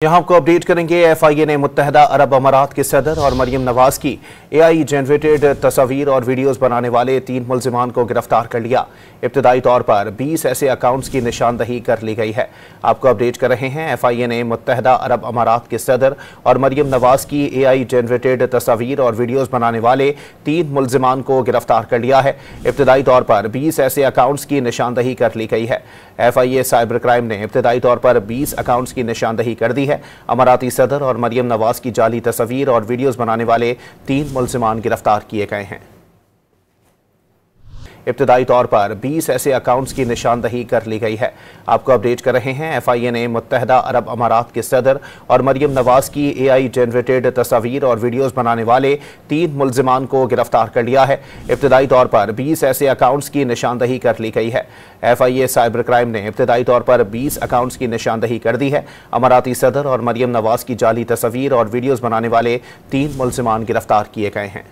यहाँ आपको अपडेट करेंगे। एफआईए ने मुत्तहदा अरब अमारात के सदर और मरियम नवाज की एआई जनरेटेड तस्वीर और वीडियोस बनाने वाले 3 मुल्जिमान को गिरफ्तार कर लिया। इब्तदाई तौर पर 20 ऐसे अकाउंट्स की निशानदही कर ली गई है। आपको अपडेट कर रहे हैं। एफआईए ने मुत्तहदा अरब अमारात के सदर और मरियम नवाज की एआई जनरेटेड तस्वीर और वीडियोस बनाने वाले 3 मुल्जिमान को गिरफ्तार कर लिया है। इब्तदाई तौर पर 20 ऐसे अकाउंट्स की निशानदही कर ली गई है। एफआईए साइबर क्राइम ने इब्तदाई तौर पर 20 अकाउंट्स की निशानदही कर दी है। अमाराती सदर और मरियम नवाज की जाली तस्वीर और वीडियोस बनाने वाले 3 मुल्जिमान गिरफ्तार किए गए हैं। इब्तदाई तौर पर 20 ऐसे अकाउंट्स की निशानदही कर ली गई है। आपको अपडेट कर रहे हैं। एफआईए ने मुत्तहदा अरब अमारात के सदर और मरियम नवाज की एआई जनरेटेड तस्वीर और वीडियोस बनाने वाले 3 मुल्जिमान को गिरफ्तार कर लिया है। इब्तदाई तौर पर 20 ऐसे अकाउंट्स की निशानदही कर ली गई है। एफआईए साइबर क्राइम ने इब्तदाई तौर पर 20 अकाउंट्स की निशानदही कर दी है। अमाराती सदर और मरियम नवाज की जाली तस्वीर और वीडियोस बनाने वाले 3 मुल्जिमान गिरफ्तार किए गए हैं।